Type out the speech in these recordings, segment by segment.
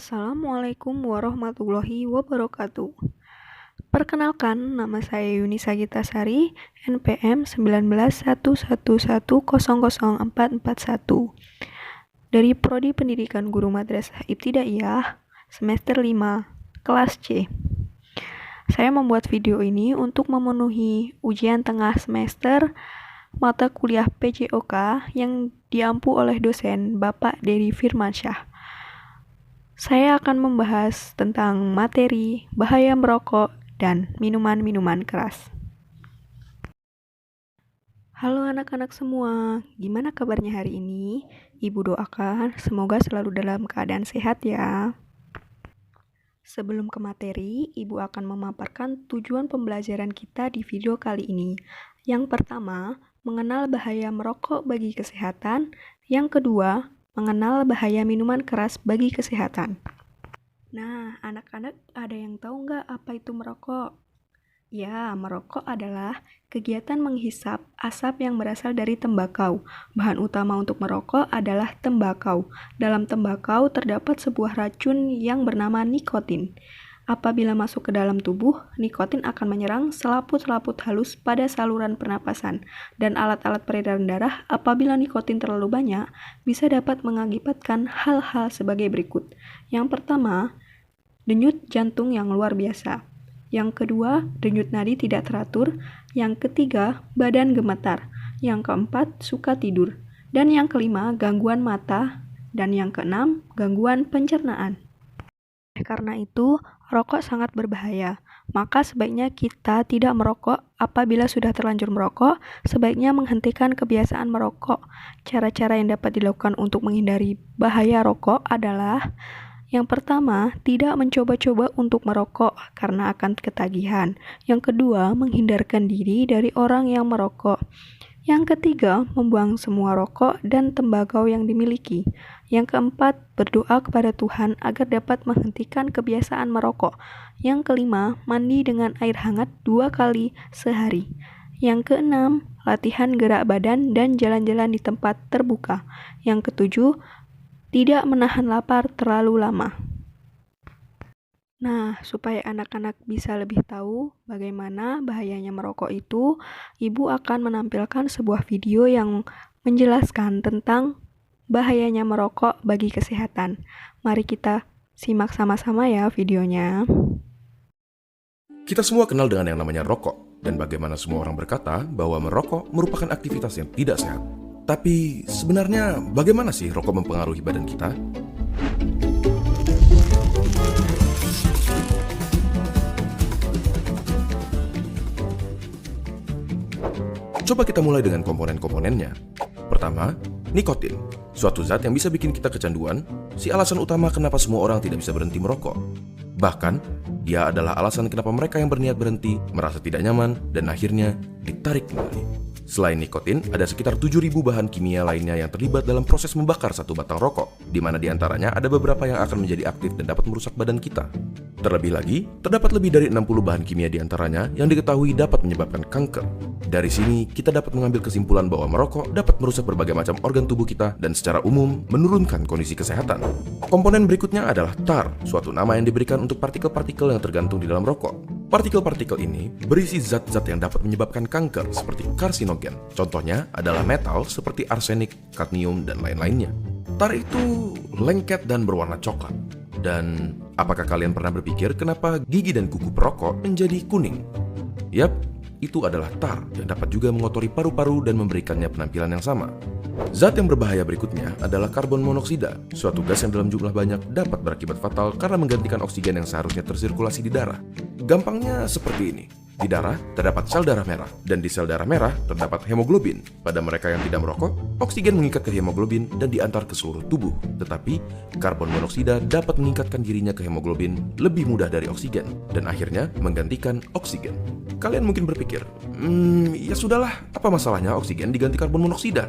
Assalamualaikum warahmatullahi wabarakatuh. Perkenalkan, nama saya Yunisa Gitasari, NPM 191111000441 dari Prodi Pendidikan Guru Madrasah Ibtidaiyah semester 5, kelas C. Saya membuat video ini untuk memenuhi ujian tengah semester mata kuliah PJOK yang diampu oleh dosen Bapak Dery Firmansyah. Saya akan membahas tentang materi bahaya merokok dan minuman-minuman keras. Halo anak-anak semua, gimana kabarnya hari ini? Ibu doakan semoga selalu dalam keadaan sehat ya. Sebelum ke materi, Ibu akan memaparkan tujuan pembelajaran kita di video kali ini. Yang pertama, mengenal bahaya merokok bagi kesehatan. Yang kedua, mengenal bahaya minuman keras bagi kesehatan. Nah, anak-anak ada yang tahu nggak apa itu merokok? Ya, merokok adalah kegiatan menghisap asap yang berasal dari tembakau. Bahan utama untuk merokok adalah tembakau. Dalam tembakau terdapat sebuah racun yang bernama nikotin. Apabila masuk ke dalam tubuh, nikotin akan menyerang selaput-selaput halus pada saluran pernapasan dan alat-alat peredaran darah. Apabila nikotin terlalu banyak, bisa dapat mengakibatkan hal-hal sebagai berikut. Yang pertama, denyut jantung yang luar biasa. Yang kedua, denyut nadi tidak teratur. Yang ketiga, badan gemetar. Yang keempat, suka tidur. Dan yang kelima, gangguan mata. Dan yang keenam, gangguan pencernaan. Karena itu, rokok sangat berbahaya. Maka sebaiknya kita tidak merokok. Apabila sudah terlanjur merokok, sebaiknya menghentikan kebiasaan merokok. Cara-cara yang dapat dilakukan untuk menghindari bahaya rokok adalah: yang pertama, tidak mencoba-coba untuk merokok karena akan ketagihan. Yang kedua, menghindarkan diri dari orang yang merokok. Yang ketiga, membuang semua rokok dan tembakau yang dimiliki. Yang keempat, berdoa kepada Tuhan agar dapat menghentikan kebiasaan merokok. Yang kelima, mandi dengan air hangat 2 kali sehari. Yang keenam, latihan gerak badan dan jalan-jalan di tempat terbuka. Yang ketujuh, tidak menahan lapar terlalu lama. Nah, supaya anak-anak bisa lebih tahu bagaimana bahayanya merokok itu, Ibu akan menampilkan sebuah video yang menjelaskan tentang bahayanya merokok bagi kesehatan. Mari kita simak sama-sama ya videonya. Kita semua kenal dengan yang namanya rokok, dan bagaimana semua orang berkata bahwa merokok merupakan aktivitas yang tidak sehat. Tapi sebenarnya bagaimana sih rokok mempengaruhi badan kita? Coba kita mulai dengan komponen-komponennya. Pertama, nikotin, suatu zat yang bisa bikin kita kecanduan, si alasan utama kenapa semua orang tidak bisa berhenti merokok. Bahkan, dia adalah alasan kenapa mereka yang berniat berhenti merasa tidak nyaman dan akhirnya ditarik kembali. Selain nikotin, ada sekitar 7.000 bahan kimia lainnya yang terlibat dalam proses membakar satu batang rokok, di mana diantaranya ada beberapa yang akan menjadi aktif dan dapat merusak badan kita. Terlebih lagi, terdapat lebih dari 60 bahan kimia diantaranya yang diketahui dapat menyebabkan kanker. Dari sini, kita dapat mengambil kesimpulan bahwa merokok dapat merusak berbagai macam organ tubuh kita dan secara umum menurunkan kondisi kesehatan. Komponen berikutnya adalah tar, suatu nama yang diberikan untuk partikel-partikel yang tergantung di dalam rokok. Partikel-partikel ini berisi zat-zat yang dapat menyebabkan kanker seperti karsinogen. Contohnya adalah metal seperti arsenik, kadmium, dan lain-lainnya. Tar itu lengket dan berwarna coklat. Dan apakah kalian pernah berpikir kenapa gigi dan kuku perokok menjadi kuning? Yap, itu adalah tar yang dapat juga mengotori paru-paru dan memberikannya penampilan yang sama. Zat yang berbahaya berikutnya adalah karbon monoksida, suatu gas yang dalam jumlah banyak dapat berakibat fatal karena menggantikan oksigen yang seharusnya tersirkulasi di darah. Gampangnya seperti ini. Di darah terdapat sel darah merah, dan di sel darah merah terdapat hemoglobin. Pada mereka yang tidak merokok, oksigen mengikat ke hemoglobin dan diantar ke seluruh tubuh. Tetapi, karbon monoksida dapat mengikatkan dirinya ke hemoglobin lebih mudah dari oksigen, dan akhirnya menggantikan oksigen. Kalian mungkin berpikir, ya sudahlah, apa masalahnya oksigen diganti karbon monoksida?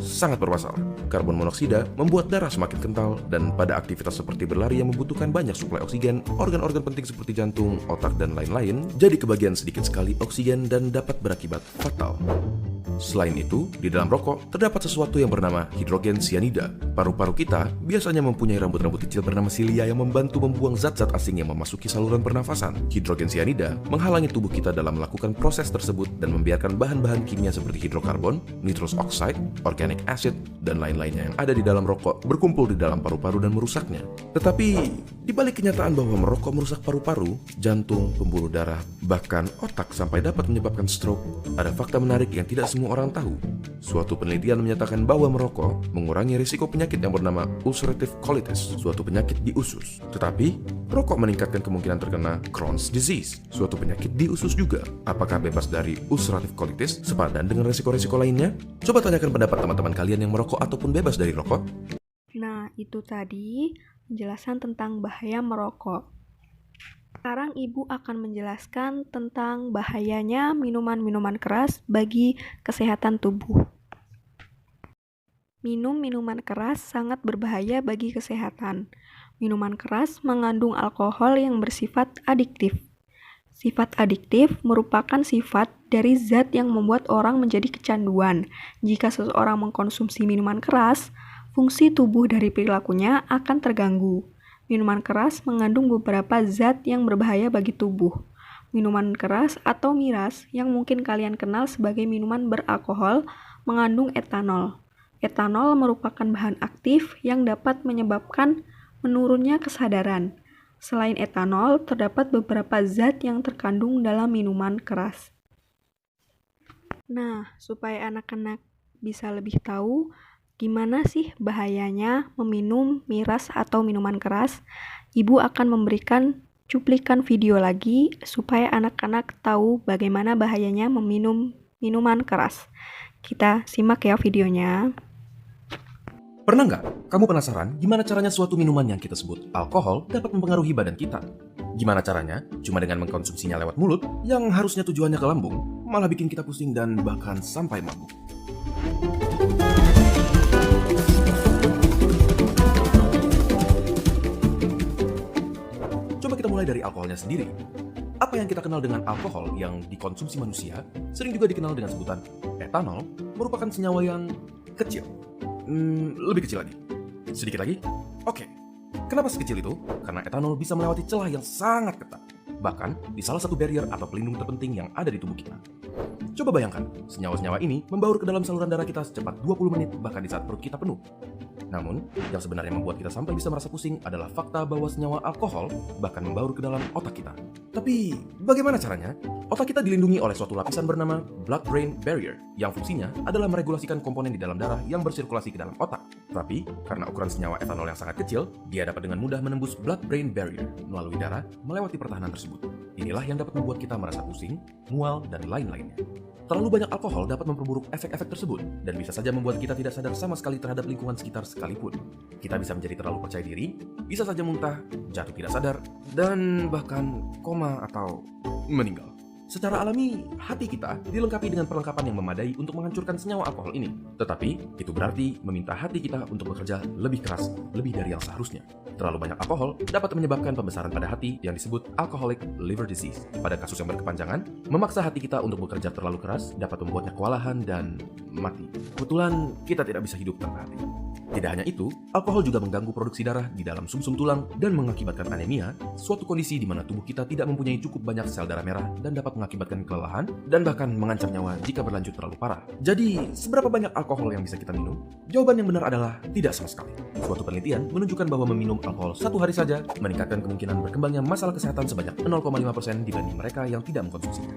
Sangat bermasalah. Karbon monoksida membuat darah semakin kental, dan pada aktivitas seperti berlari yang membutuhkan banyak suplai oksigen, organ-organ penting seperti jantung, otak, dan lain-lain, jadi kebagian sedikit sekali oksigen dan dapat berakibat fatal. Selain itu, di dalam rokok terdapat sesuatu yang bernama hidrogen cyanida. Paru-paru kita biasanya mempunyai rambut-rambut kecil bernama silia yang membantu membuang zat-zat asing yang memasuki saluran pernafasan. Hidrogen cyanida menghalangi tubuh kita dalam melakukan proses tersebut dan membiarkan bahan-bahan kimia seperti hidrokarbon, nitrous oxide, organic acid, dan lain-lainnya yang ada di dalam rokok berkumpul di dalam paru-paru dan merusaknya. Tetapi, di balik kenyataan bahwa merokok merusak paru-paru, jantung, pembuluh darah, bahkan otak sampai dapat menyebabkan stroke, ada fakta menarik yang tidak semua orang tahu. Suatu penelitian menyatakan bahwa merokok mengurangi risiko penyakit yang bernama ulcerative colitis, suatu penyakit di usus. Tetapi, rokok meningkatkan kemungkinan terkena Crohn's disease, suatu penyakit di usus juga. Apakah bebas dari ulcerative colitis sepadan dengan risiko-risiko lainnya? Coba tanyakan pendapat teman-teman kalian yang merokok ataupun bebas dari rokok. Nah, itu tadi penjelasan tentang bahaya merokok. Sekarang Ibu akan menjelaskan tentang bahayanya minuman-minuman keras bagi kesehatan tubuh. Minum minuman keras sangat berbahaya bagi kesehatan. Minuman keras mengandung alkohol yang bersifat adiktif. Sifat adiktif merupakan sifat dari zat yang membuat orang menjadi kecanduan. Jika seseorang mengkonsumsi minuman keras, fungsi tubuh dari perilakunya akan terganggu. Minuman keras mengandung beberapa zat yang berbahaya bagi tubuh. Minuman keras atau miras yang mungkin kalian kenal sebagai minuman beralkohol mengandung etanol. Etanol merupakan bahan aktif yang dapat menyebabkan menurunnya kesadaran. Selain etanol, terdapat beberapa zat yang terkandung dalam minuman keras. Nah, supaya anak-anak bisa lebih tahu gimana sih bahayanya meminum miras atau minuman keras, Ibu akan memberikan cuplikan video lagi supaya anak-anak tahu bagaimana bahayanya meminum minuman keras. Kita simak ya videonya. Pernah nggak kamu penasaran gimana caranya suatu minuman yang kita sebut alkohol dapat mempengaruhi badan kita? Gimana caranya? Cuma dengan mengkonsumsinya lewat mulut yang harusnya tujuannya ke lambung, malah bikin kita pusing dan bahkan sampai mabuk. Coba kita mulai dari alkoholnya sendiri. Apa yang kita kenal dengan alkohol yang dikonsumsi manusia sering juga dikenal dengan sebutan etanol, merupakan senyawa yang kecil. Lebih kecil lagi. Sedikit lagi? Oke. Kenapa sekecil itu? Karena etanol bisa melewati celah yang sangat ketat. Bahkan di salah satu barrier atau pelindung terpenting yang ada di tubuh kita. Coba bayangkan, senyawa-senyawa ini membaur ke dalam saluran darah kita secepat 20 menit bahkan di saat perut kita penuh. Namun, yang sebenarnya membuat kita sampai bisa merasa pusing adalah fakta bahwa senyawa alkohol bahkan membaur ke dalam otak kita. Tapi, bagaimana caranya? Otak kita dilindungi oleh suatu lapisan bernama blood-brain barrier, yang fungsinya adalah meregulasikan komponen di dalam darah yang bersirkulasi ke dalam otak. Tapi, karena ukuran senyawa etanol yang sangat kecil, dia dapat dengan mudah menembus blood-brain barrier melalui darah melewati pertahanan tersebut. Inilah yang dapat membuat kita merasa pusing, mual, dan lain-lainnya. Terlalu banyak alkohol dapat memperburuk efek-efek tersebut dan bisa saja membuat kita tidak sadar sama sekali terhadap lingkungan sekitar sekalipun. Kita bisa menjadi terlalu percaya diri, bisa saja muntah, jatuh tidak sadar, dan bahkan koma atau meninggal. Secara alami, hati kita dilengkapi dengan perlengkapan yang memadai untuk menghancurkan senyawa alkohol ini. Tetapi, itu berarti meminta hati kita untuk bekerja lebih keras, lebih dari yang seharusnya. Terlalu banyak alkohol dapat menyebabkan pembesaran pada hati yang disebut alcoholic liver disease. Pada kasus yang berkepanjangan, memaksa hati kita untuk bekerja terlalu keras dapat membuatnya kewalahan dan mati. Kebetulan, kita tidak bisa hidup tanpa hati. Tidak hanya itu, alkohol juga mengganggu produksi darah di dalam sumsum tulang dan mengakibatkan anemia, suatu kondisi di mana tubuh kita tidak mempunyai cukup banyak sel darah merah dan dapat mengakibatkan kelelahan dan bahkan mengancam nyawa jika berlanjut terlalu parah. Jadi, seberapa banyak alkohol yang bisa kita minum? Jawaban yang benar adalah tidak sama sekali. Suatu penelitian menunjukkan bahwa meminum alkohol 1 hari saja meningkatkan kemungkinan berkembangnya masalah kesehatan sebanyak 0,5% dibanding mereka yang tidak mengkonsumsinya.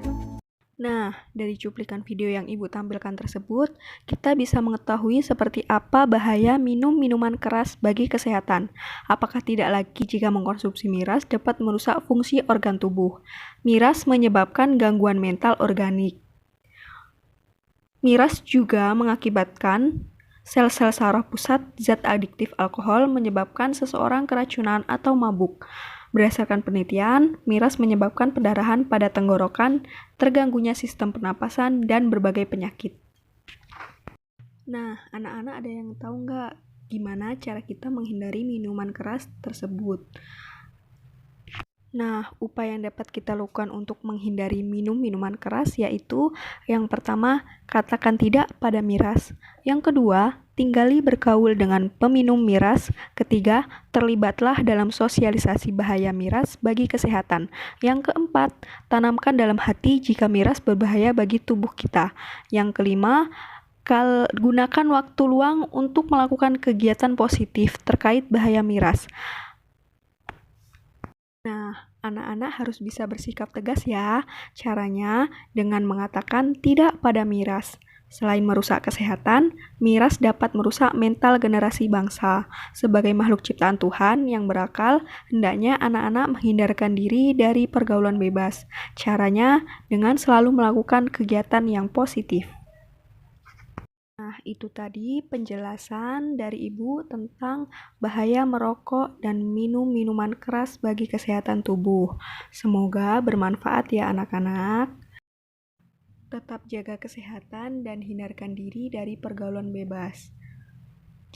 Nah, dari cuplikan video yang Ibu tampilkan tersebut, kita bisa mengetahui seperti apa bahaya minum minuman keras bagi kesehatan. Apakah tidak lagi jika mengkonsumsi miras dapat merusak fungsi organ tubuh? Miras menyebabkan gangguan mental organik. Miras juga mengakibatkan sel-sel saraf pusat zat adiktif alkohol menyebabkan seseorang keracunan atau mabuk. Berdasarkan penelitian, miras menyebabkan pendarahan pada tenggorokan, terganggunya sistem pernapasan, dan berbagai penyakit. Nah, anak-anak ada yang tahu nggak gimana cara kita menghindari minuman keras tersebut? Nah, upaya yang dapat kita lakukan untuk menghindari minum minuman keras yaitu yang pertama, katakan tidak pada miras. Yang kedua, tinggali bergaul dengan peminum miras. Ketiga, terlibatlah dalam sosialisasi bahaya miras bagi kesehatan. Yang keempat, tanamkan dalam hati jika miras berbahaya bagi tubuh kita. Yang kelima, gunakan waktu luang untuk melakukan kegiatan positif terkait bahaya miras. Nah, anak-anak harus bisa bersikap tegas ya. Caranya dengan mengatakan tidak pada miras. Selain merusak kesehatan, miras dapat merusak mental generasi bangsa. Sebagai makhluk ciptaan Tuhan yang berakal, hendaknya anak-anak menghindarkan diri dari pergaulan bebas. Caranya dengan selalu melakukan kegiatan yang positif. Nah, itu tadi penjelasan dari Ibu tentang bahaya merokok dan minum minuman keras bagi kesehatan tubuh. Semoga bermanfaat ya anak-anak. Tetap jaga kesehatan dan hindarkan diri dari pergaulan bebas.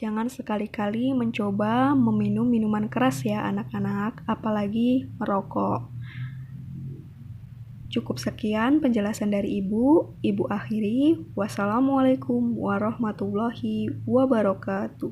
Jangan sekali-kali mencoba meminum minuman keras ya anak-anak, apalagi merokok. Cukup sekian penjelasan dari Ibu. Ibu akhiri. Wassalamualaikum warahmatullahi wabarakatuh.